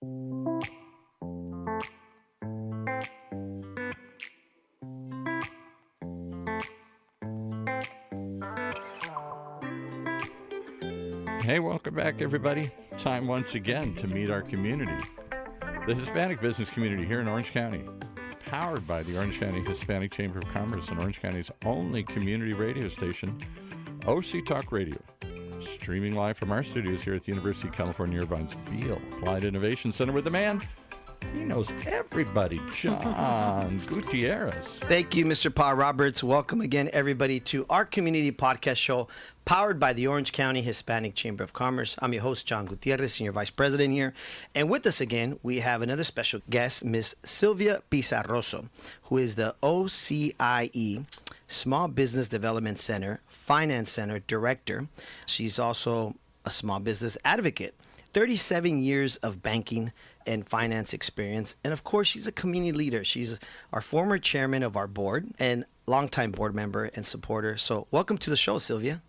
Hey, welcome back, everybody. Time once again to meet our community. The Hispanic business community here in Orange County, powered by the Orange County Hispanic Chamber of Commerce and Orange County's only community radio station, OCIE Talk Radio. Streaming live from our studios here at the University of California, Irvine's Beale Applied Innovation Center with the man. He knows everybody, John Gutierrez. Thank you, Mr. Pa Roberts. Welcome again, everybody, to our community podcast show powered by the Orange County Hispanic Chamber of Commerce. I'm your host, John Gutierrez, Senior Vice President here. And with us again, we have another special guest, Miss Sylvia Pizarroso, who is the OCIE Small Business Development Center Finance Center Director. She's also a small business advocate, 37 years of banking and finance experience. And of course, she's a community leader. She's our former chairman of our board and longtime board member and supporter. So welcome to the show, Sylvia.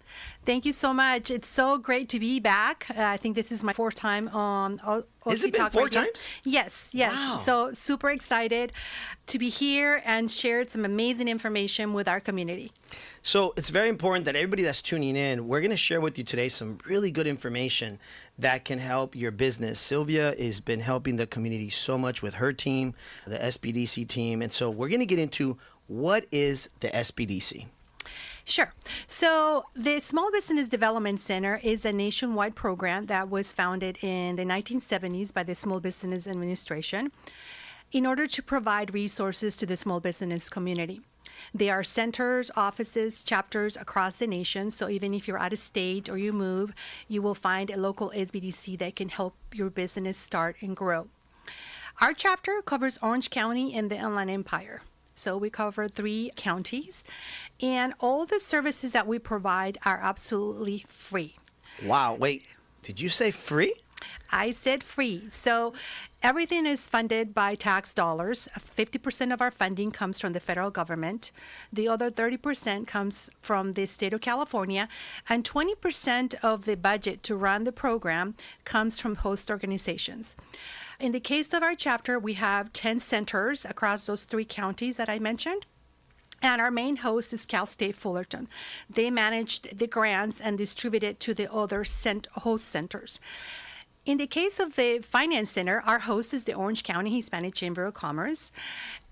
Thank you so much. It's so great to be back. I think this is my fourth time on OCIE Has it been Talk four Radio. times? Yes. Wow. So super excited to be here and share some amazing information with our community. So it's very important that everybody that's tuning in, we're going to share with you today some really good information that can help your business. Sylvia has been helping the community so much with her team, the SBDC team. And so we're going to get into what is the SBDC. Sure. So the Small Business Development Center is a nationwide program that was founded in the 1970s by the Small Business Administration in order to provide resources to the small business community. There are centers, offices, chapters across the nation. So even if you're out of state or you move, you will find a local SBDC that can help your business start and grow. Our chapter covers Orange County and the Inland Empire. So we cover 3 counties, and all the services that we provide are absolutely free. Wow. Wait, did you say free? I said free. So everything is funded by tax dollars. 50% of our funding comes from the federal government. The other 30% comes from the state of California. And 20% of the budget to run the program comes from host organizations. In the case of our chapter, we have 10 centers across those 3 counties that I mentioned. And our main host is Cal State Fullerton. They managed the grants and distribute it to the other host centers. In the case of the Finance Center, our host is the Orange County Hispanic Chamber of Commerce.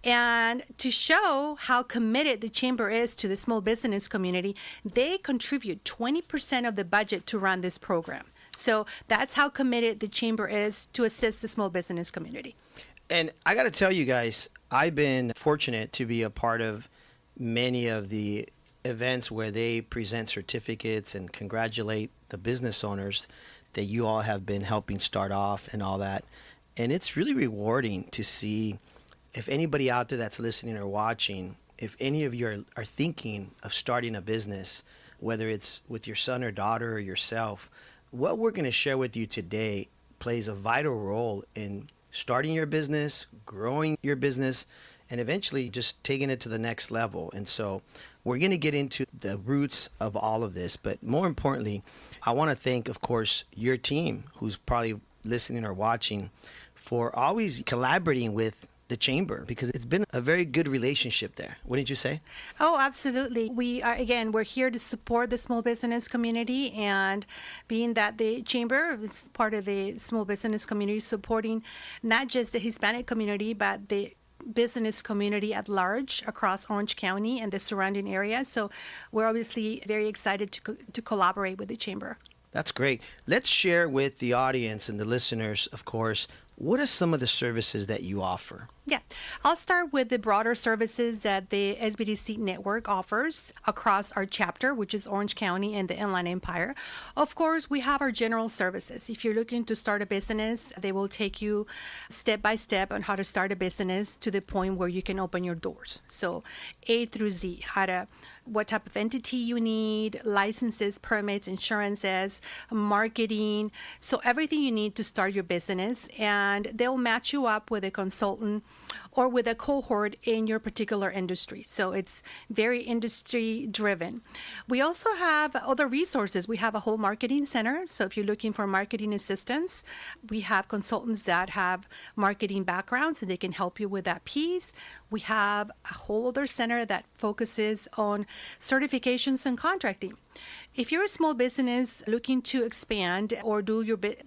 And to show how committed the Chamber is to the small business community, they contribute 20% of the budget to run this program. So that's how committed the Chamber is to assist the small business community. And I got to tell you guys, I've been fortunate to be a part of many of the events where they present certificates and congratulate the business owners that you all have been helping start off and all that. And it's really rewarding to see if anybody out there that's listening or watching, if any of you are thinking of starting a business, whether it's with your son or daughter or yourself, what we're going to share with you today plays a vital role in starting your business, growing your business, and eventually just taking it to the next level. And so we're going to get into the roots of all of this. But more importantly, I want to thank, of course, your team who's probably listening or watching for always collaborating with the Chamber, because it's been a very good relationship there. Wouldn't you say? Oh, absolutely. We're here to support the small business community, and being that the Chamber is part of the small business community, supporting not just the Hispanic community, but the business community at large across Orange County and the surrounding area. So we're obviously very excited to collaborate with the Chamber. That's great. Let's share with the audience and the listeners, of course, what are some of the services that you offer? Yeah, I'll start with the broader services that the SBDC network offers across our chapter, which is Orange County and the Inland Empire. Of course, we have our general services. If you're looking to start a business, they will take you step by step on how to start a business to the point where you can open your doors. So A through Z, what type of entity you need, licenses, permits, insurances, marketing. So everything you need to start your business, and they'll match you up with a consultant or with a cohort in your particular industry. So it's very industry driven. We also have other resources. We have a whole marketing center. So if you're looking for marketing assistance, we have consultants that have marketing backgrounds and they can help you with that piece. We have a whole other center that focuses on certifications and contracting. If you're a small business looking to expand or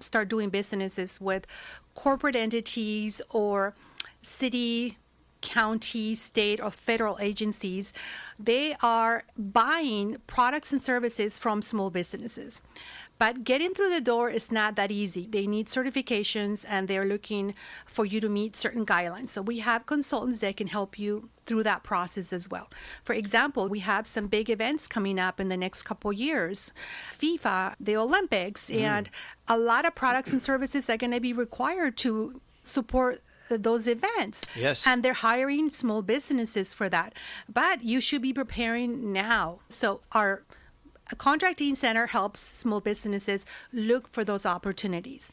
start doing businesses with corporate entities or city, county, state, or federal agencies, they are buying products and services from small businesses. But getting through the door is not that easy. They need certifications and they're looking for you to meet certain guidelines. So we have consultants that can help you through that process as well. For example, we have some big events coming up in the next couple years. FIFA, the Olympics, and a lot of products and services are going to be required to support those events. Yes. And they're hiring small businesses for that. But you should be preparing now. So our contracting center helps small businesses look for those opportunities.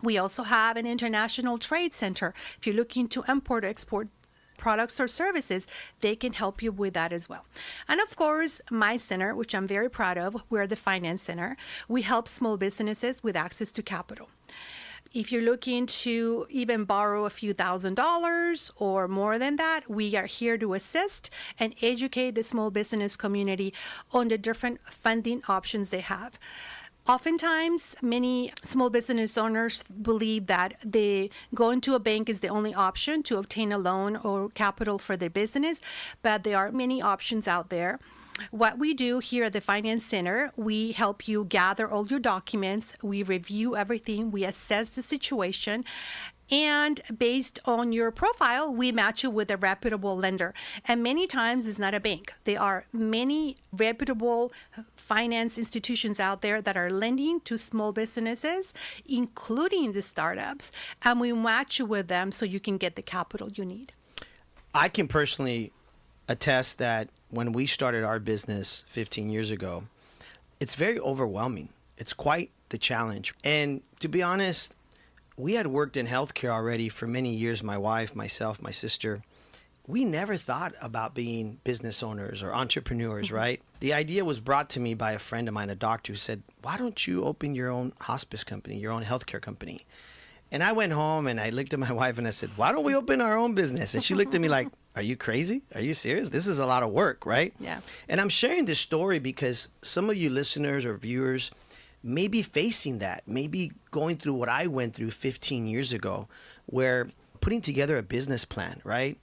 We also have an international trade center. If you're looking to import or export products or services, they can help you with that as well. And of course, my center, which I'm very proud of, we're the finance center. We help small businesses with access to capital. If you're looking to even borrow a few $1,000s or more than that, we are here to assist and educate the small business community on the different funding options they have. Oftentimes, many small business owners believe that going to a bank is the only option to obtain a loan or capital for their business, but there are many options out there. What we do here at the Finance Center, we help you gather all your documents, we review everything, we assess the situation, and based on your profile, we match you with a reputable lender. And many times it's not a bank. There are many reputable finance institutions out there that are lending to small businesses, including the startups, and we match you with them so you can get the capital you need. I can personally attest that when we started our business 15 years ago, it's very overwhelming. It's quite the challenge. And to be honest, we had worked in healthcare already for many years, my wife, myself, my sister. We never thought about being business owners or entrepreneurs, right? The idea was brought to me by a friend of mine, a doctor, who said, why don't you open your own hospice company, your own healthcare company? And I went home and I looked at my wife and I said, why don't we open our own business? And she looked at me like, are you crazy? Are you serious? This is a lot of work, right? Yeah. And I'm sharing this story because some of you listeners or viewers may be facing that, maybe going through what I went through 15 years ago, where putting together a business plan, right?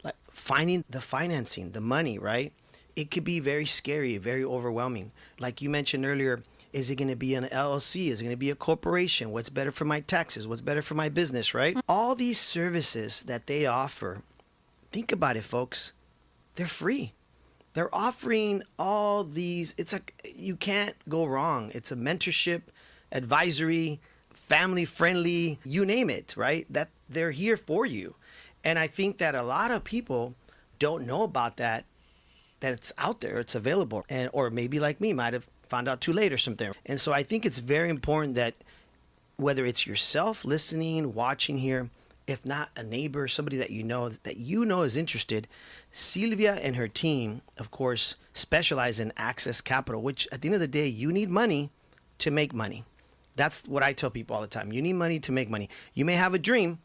Like finding the financing, the money, right? It could be very scary, very overwhelming. Like you mentioned earlier, is it going to be an LLC? Is it going to be a corporation? What's better for my taxes? What's better for my business, right? All these services that they offer, think about it, folks. They're free. They're offering all these. You can't go wrong. It's a mentorship, advisory, family friendly, you name it, right? That they're here for you. And I think that a lot of people don't know about that it's out there, it's available. And or maybe like me, might have found out too late or something. And so I think it's very important that whether it's yourself listening, watching here, if not a neighbor, somebody that you know is interested, Sylvia and her team, of course, specialize in access capital, which at the end of the day, you need money to make money. That's what I tell people all the time. You need money to make money. You may have a dream,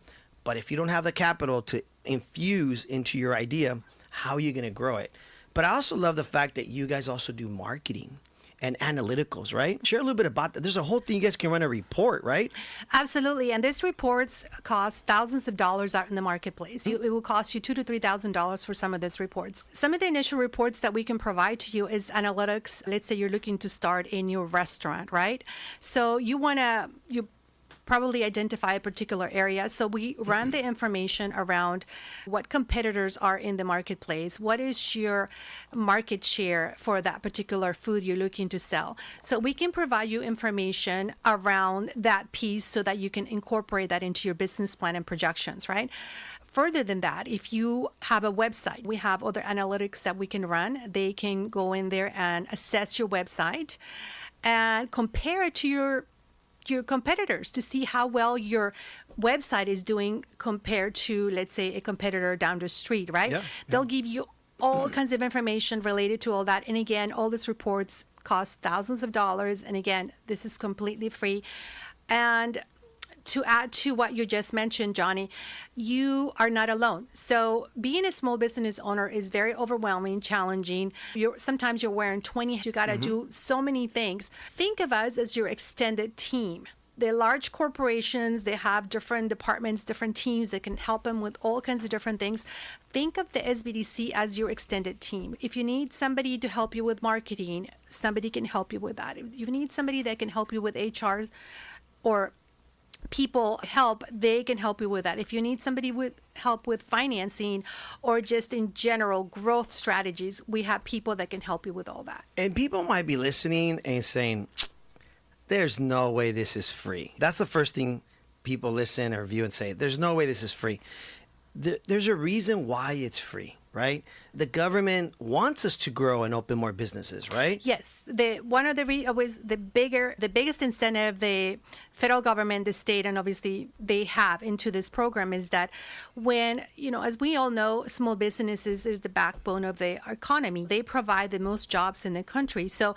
but if you don't have the capital to infuse into your idea, how are you going to grow it? But I also love the fact that you guys also do marketing and analyticals, right? Share a little bit about that. There's a whole thing you guys can run a report, right? Absolutely. And these reports cost thousands of dollars out in the marketplace. It will cost you $2,000 to $3,000 for some of these reports. Some of the initial reports that we can provide to you is analytics. Let's say you're looking to start in your restaurant, right? So you probably identify a particular area. So we run the information around what competitors are in the marketplace. What is your market share for that particular food you're looking to sell? So we can provide you information around that piece so that you can incorporate that into your business plan and projections, right? Further than that, if you have a website, we have other analytics that we can run. They can go in there and assess your website and compare it to your your competitors to see how well your website is doing compared to, let's say, a competitor down the street, right? Yeah, They'll give you all kinds of information related to all that. And again, all these reports cost thousands of dollars. And again, this is completely free. And to add to what you just mentioned, Johnny, you are not alone. So being a small business owner is very overwhelming, challenging. Sometimes you're wearing 20, you got to do so many things. Think of us as your extended team. The large corporations, they have different departments, different teams that can help them with all kinds of different things. Think of the SBDC as your extended team. If you need somebody to help you with marketing, somebody can help you with that. If you need somebody that can help you with HR or people help, they can help you with that. If you need somebody with help with financing or just in general growth strategies, we have people that can help you with all that. And people might be listening and saying, there's no way this is free. That's the first thing people listen or view and say, there's no way this is free. There's a reason why it's free, right? The government wants us to grow and open more businesses, right? Yes. One of the biggest incentive the federal government, the state, and obviously they have into this program is that when, as we all know, small businesses is the backbone of the economy. They provide the most jobs in the country. So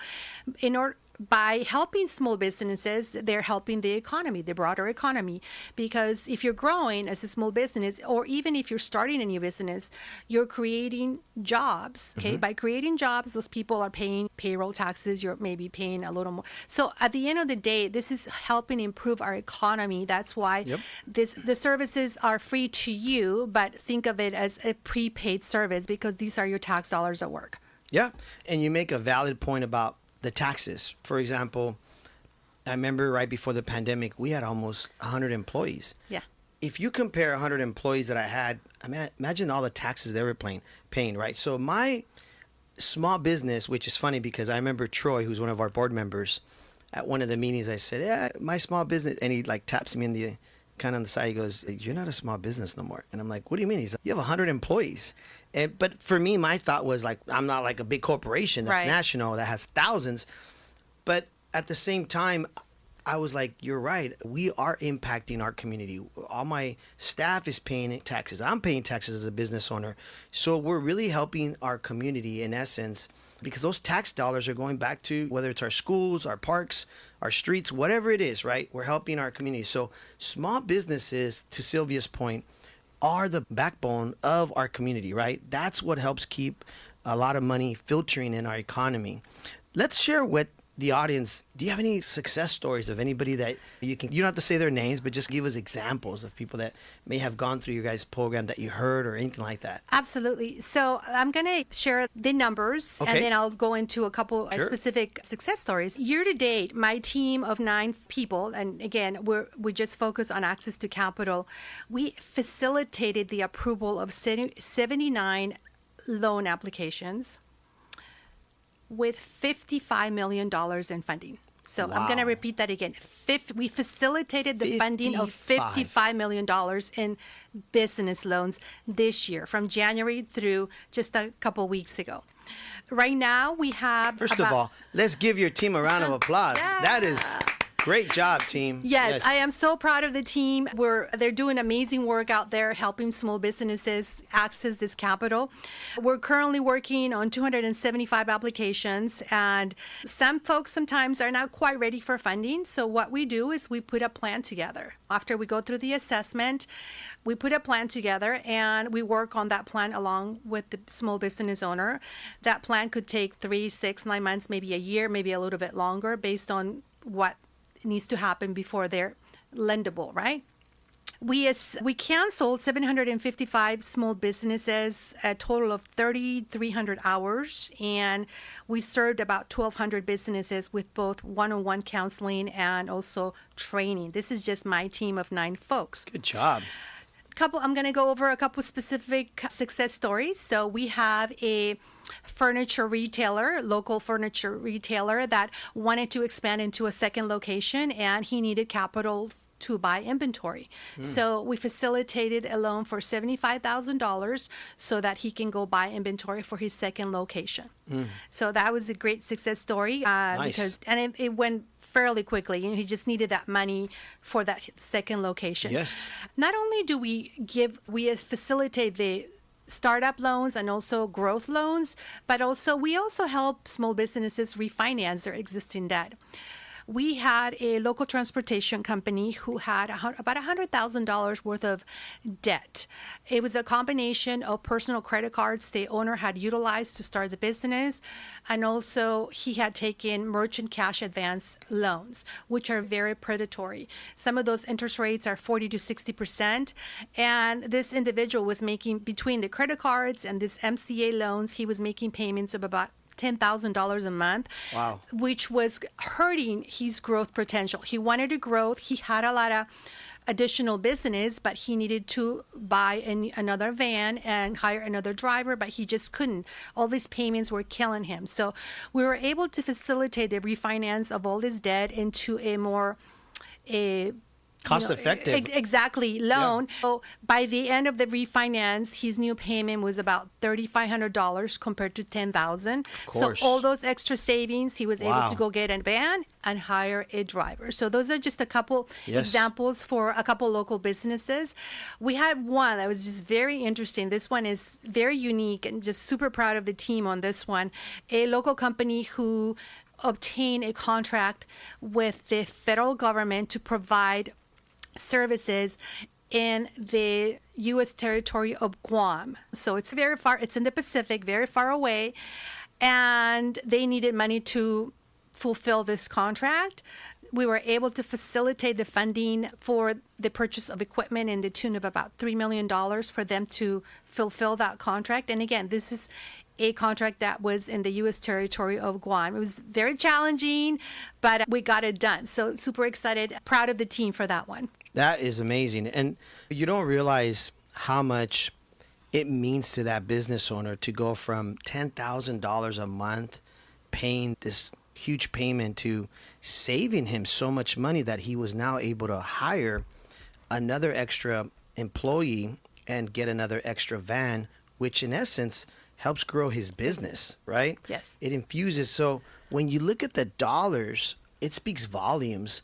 by helping small businesses, they're helping the economy, the broader economy. Because if you're growing as a small business, or even if you're starting a new business, you're creating jobs. Okay, by creating jobs, those people are paying payroll taxes. You're maybe paying a little more. So at the end of the day, this is helping improve our economy. That's why the services are free to you, but think of it as a prepaid service because these are your tax dollars at work. Yeah, and you make a valid point about the taxes. For example, I remember right before the pandemic, we had almost 100 employees. Yeah. If you compare 100 employees that I had, imagine all the taxes they were paying, right? So my small business, which is funny because I remember Troy, who's one of our board members, at one of the meetings, I said, yeah, my small business, and he taps me on the side. He goes, you're not a small business no more. And I'm like, what do you mean? He's like, you have 100 employees. But for me, my thought was I'm not like a big corporation that's national that has thousands. But at the same time, I was like, you're right. We are impacting our community. All my staff is paying taxes. I'm paying taxes as a business owner. So we're really helping our community in essence, because those tax dollars are going back to whether it's our schools, our parks, our streets, whatever it is, right? We're helping our community. So small businesses, to Sylvia's point, are the backbone of our community, right? That's what helps keep a lot of money filtering in our economy. Let's share with the audience, do you have any success stories of anybody that you don't have to say their names, but just give us examples of people that may have gone through your guys' program that you heard or anything like that? Absolutely. So I'm going to share the numbers and then I'll go into a couple specific success stories. Year to date, my team of 9 people, and again, we just focus on access to capital. We facilitated the approval of 79 loan applications with $55 million in funding. So I'm going to repeat that again. We facilitated the funding of $55 million in business loans this year from January through just a couple weeks ago. Right now we have First of all, let's give your team a round of applause. Yeah. That is great job, team. Yes, I am so proud of the team. They're doing amazing work out there helping small businesses access this capital. We're currently working on 275 applications, and some folks sometimes are not quite ready for funding. So what we do is we put a plan together. After we go through the assessment, we put a plan together and we work on that plan along with the small business owner. That plan could take 3, 6, 9 months, maybe a year, maybe a little bit longer based on what needs to happen before they're lendable, right? We canceled 755 small businesses, a total of 3,300 hours, and we served about 1,200 businesses with both one-on-one counseling and also training. This is just my team of 9 folks. Good job. I'm going to go over a couple specific success stories. So we have a local furniture retailer that wanted to expand into a second location, and he needed capital to buy inventory. So we facilitated a loan for $75,000 so that he can go buy inventory for his second location. So that was a great success story. Nice. It went fairly quickly. He just needed that money for that second location. Yes. Not only do we facilitate the startup loans and also growth loans, but we also help small businesses refinance their existing debt. We had a local transportation company who had about $100,000 worth of debt. It was a combination of personal credit cards the owner had utilized to start the business, and also he had taken merchant cash advance loans, which are very predatory. Some of those interest rates are 40 to 60%, and this individual was making, between the credit cards and this MCA loans, he was making payments of about $10,000 a month, Wow. which was hurting his growth potential. He wanted to grow. He had a lot of additional business, but he needed to buy another van and hire another driver, but he just couldn't. All these payments were killing him. So we were able to facilitate the refinance of all this debt into a more Cost-effective. Exactly, loan. Yeah. So by the end of the refinance, his new payment was about $3,500 compared to $10,000. Of course. So all those extra savings, he was Wow. able to go get a van and hire a driver. So those are just a couple Yes. examples for a couple local businesses. We had one that was just very interesting. This one is very unique, and just super proud of the team on this one. A local company who obtained a contract with the federal government to provide services in the U.S. territory of Guam. So it's very far, it's in the Pacific, very far away, and they needed money to fulfill this contract. We were able to facilitate the funding for the purchase of equipment in the tune of about $3 million for them to fulfill that contract. And again, this is a contract that was in the U.S. territory of Guam. It was very challenging, but we got it done. So super excited, proud of the team for that one. That is amazing. And you don't realize how much it means to that business owner to go from $10,000 a month paying this huge payment to saving him so much money that he was now able to hire another extra employee and get another extra van, which in essence helps grow his business, right? Yes. It infuses. So when you look at the dollars, it speaks volumes,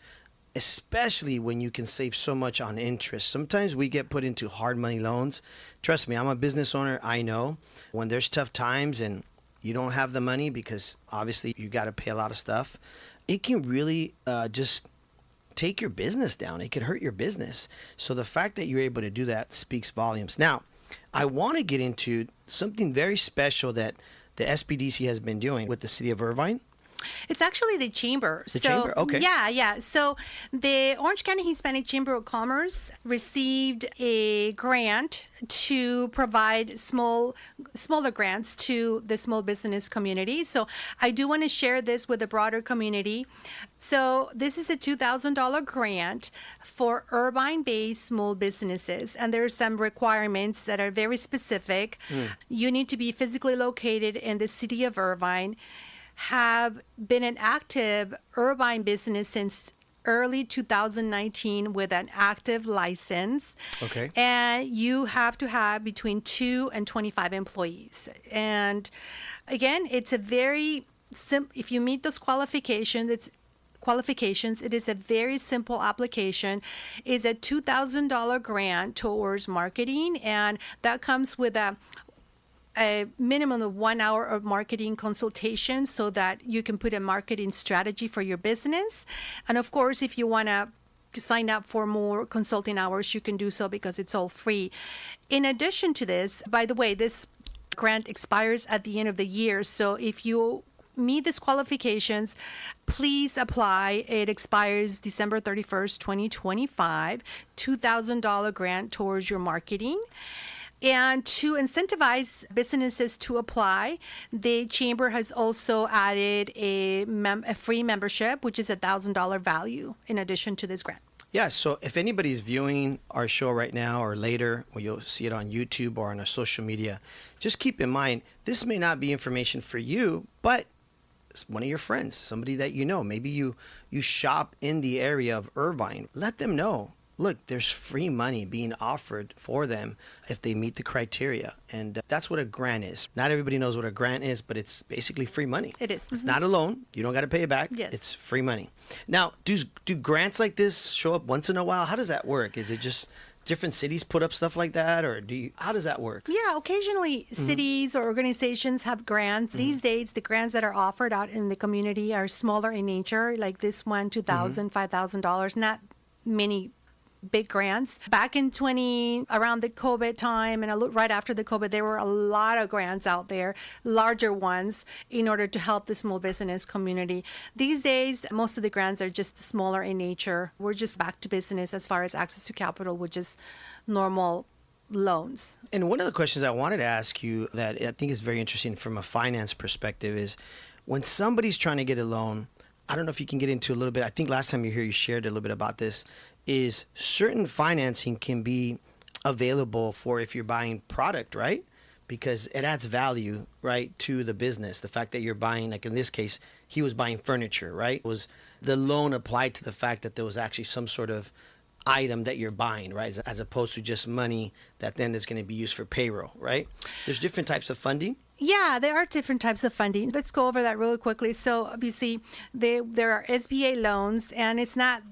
especially when you can save so much on interest. Sometimes we get put into hard money loans. Trust me, I'm a business owner. I know when there's tough times and you don't have the money because obviously you got to pay a lot of stuff, it can really just take your business down. It could hurt your business. So the fact that you're able to do that speaks volumes. Now, I want to get into something very special that the SBDC has been doing with the city of Irvine. It's actually the chamber. The chamber? Okay. Yeah. So the Orange County Hispanic Chamber of Commerce received a grant to provide smaller grants to the small business community. So I do want to share this with the broader community. So this is a $2,000 grant for Irvine-based small businesses, and there are some requirements that are very specific. You need to be physically located in the city of Irvine, have been an active Irvine business since early 2019 with an active license. Okay. And you have to have between 2 and 25 employees. And again, it's a very simple, if you meet those qualifications, it is a very simple application. It's a $2,000 grant towards marketing, and that comes with a minimum of 1 hour of marketing consultation so that you can put a marketing strategy for your business. And of course, if you want to sign up for more consulting hours, you can do so because it's all free. In addition to this, by the way, this grant expires at the end of the year. So if you meet these qualifications, please apply. It expires December 31st, 2025, $2,000 grant towards your marketing. And to incentivize businesses to apply, the chamber has also added a free membership, which is $1,000 value in addition to this grant. Yeah, so if anybody's viewing our show right now or later, or you'll see it on YouTube or on our social media, just keep in mind, this may not be information for you, but it's one of your friends, somebody that you know. Maybe you shop in the area of Irvine. Let them know. look, there's free money being offered for them if they meet the criteria. And that's what a grant is. Not everybody knows what a grant is, but it's basically free money. It is. It's not a loan. You don't got to pay it back. Yes. It's free money. Now, do grants like this show up once in a while? How does that work? Is it just different cities put up stuff like that, or how does that work? Yeah, occasionally cities or organizations have grants. These days, the grants that are offered out in the community are smaller in nature, like this one, $2,000, $5,000, not many big grants. Back in around the COVID time and right after the COVID, there were a lot of grants out there, larger ones, in order to help the small business community. These days, most of the grants are just smaller in nature. We're just back to business as far as access to capital, which is normal loans. And one of the questions I wanted to ask you that I think is very interesting from a finance perspective is when somebody's trying to get a loan, I don't know if you can get into a little bit. I think last time you were here, you shared a little bit about this, is certain financing can be available for if you're buying product, right? Because it adds value, right, to the business. The fact that you're buying, like in this case, he was buying furniture, right? Was the loan applied to the fact that there was actually some sort of item that you're buying, right? As opposed to just money that then is going to be used for payroll, right? There's different types of funding. Yeah, there are different types of funding. Let's go over that really quickly. So obviously, there are SBA loans, and it's not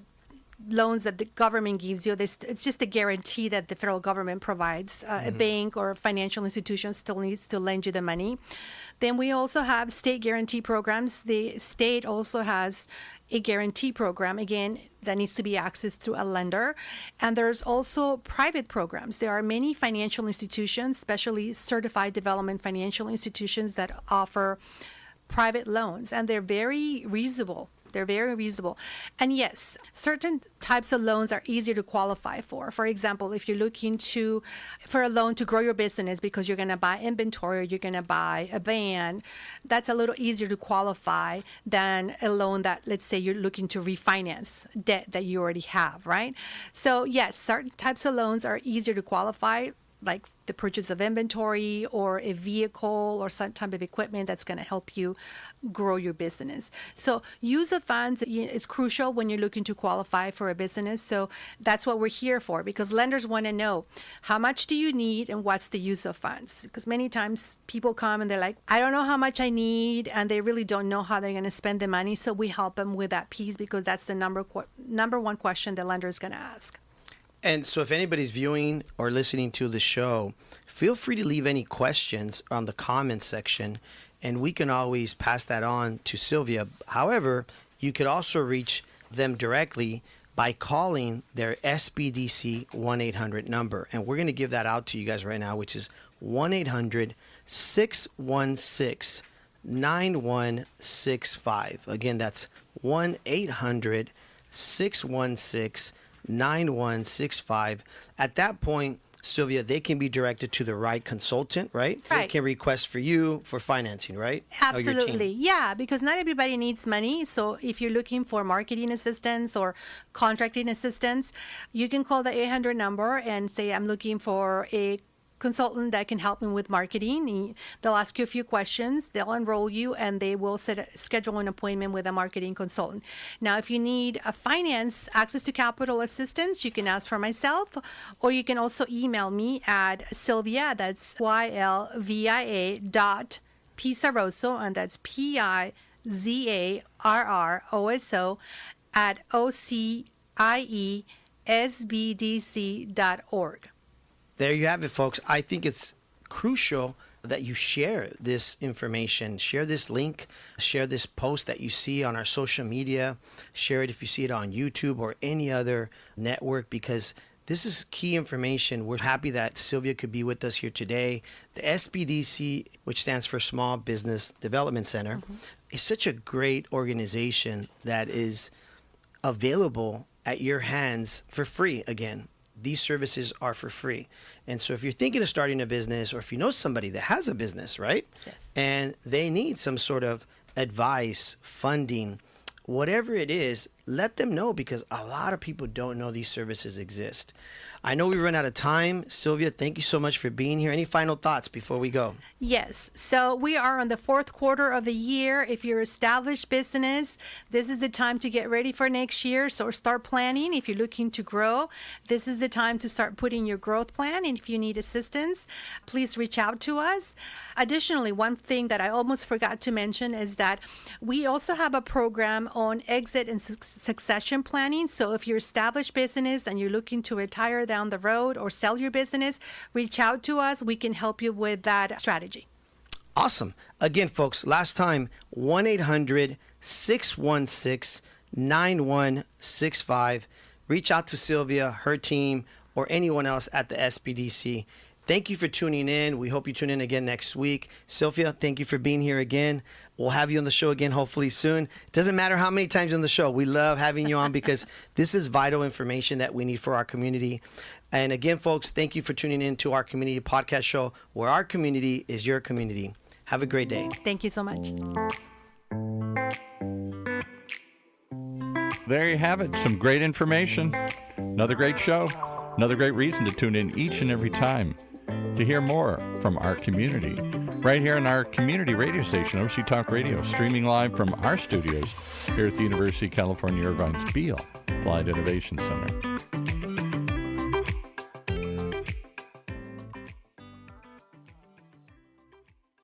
loans that the government gives you. It's just a guarantee that the federal government provides. A bank or financial institution still needs to lend you the money. Then we also have state guarantee programs. The state also has a guarantee program, again, that needs to be accessed through a lender. And there's also private programs. There are many financial institutions, especially certified development financial institutions, that offer private loans, and they're very reasonable. They're very reasonable. And yes, certain types of loans are easier to qualify for. For example, if you're looking for a loan to grow your business because you're going to buy inventory or you're going to buy a van, that's a little easier to qualify than a loan that, let's say, you're looking to refinance debt that you already have, right? So yes, certain types of loans are easier to qualify, like the purchase of inventory or a vehicle or some type of equipment that's going to help you grow your business. So use of funds is crucial when you're looking to qualify for a business. So that's what we're here for, because lenders want to know how much do you need and what's the use of funds. Because many times people come and they're like, I don't know how much I need, and they really don't know how they're going to spend the money. So we help them with that piece, because that's the number one question the lender is going to ask. And so if anybody's viewing or listening to the show, feel free to leave any questions on the comments section, and we can always pass that on to Sylvia. However, you could also reach them directly by calling their SBDC 1-800 number. And we're going to give that out to you guys right now, which is 1-800-616-9165. Again, that's 1-800-616-9165. At that point, Sylvia, they can be directed to the right consultant, right? Right. They can request for you for financing, right? Absolutely. Yeah, because not everybody needs money. So if you're looking for marketing assistance or contracting assistance, you can call the 800 number and say, I'm looking for a consultant that can help me with marketing. They'll ask you a few questions, they'll enroll you, and they will schedule an appointment with a marketing consultant. Now, if you need a finance access to capital assistance, you can ask for myself, or you can also email me at Sylvia, that's Sylvia.Pizarroso, and that's Pizarroso at OCIE.SBDC.org. There you have it, folks. I think it's crucial that you share this information, share this link, share this post that you see on our social media, share it if you see it on YouTube or any other network, because this is key information. We're happy that Sylvia could be with us here today. The SBDC, which stands for Small Business Development Center, is such a great organization that is available at your hands for free again. These services are for free. And so if you're thinking of starting a business, or if you know somebody that has a business, right? Yes. And they need some sort of advice, funding, whatever it is, let them know, because a lot of people don't know these services exist. I know we run out of time. Sylvia, thank you so much for being here. Any final thoughts before we go? Yes. So we are on the fourth quarter of the year. If you're established business, this is the time to get ready for next year. So start planning. If you're looking to grow, this is the time to start putting your growth plan. And if you need assistance, please reach out to us. Additionally, one thing that I almost forgot to mention is that we also have a program on exit and succession planning. So if you're established business and you're looking to retire down the road or sell your business, reach out to us. We can help you with that strategy. Awesome. Again, folks, last time, 1-800-616-9165. Reach out to Sylvia, her team, or anyone else at the SBDC. Thank you for tuning in. We hope you tune in again next week. Sylvia, thank you for being here again. We'll have you on the show again hopefully soon. It doesn't matter how many times on the show. We love having you on because this is vital information that we need for our community. And again, folks, thank you for tuning in to our community podcast show, where our community is your community. Have a great day. Thank you so much. There you have it. Some great information. Another great show. Another great reason to tune in each and every time to hear more from our community. Right here on our community radio station, OC Talk Radio, streaming live from our studios here at the University of California, Irvine's Beale Applied Innovation Center.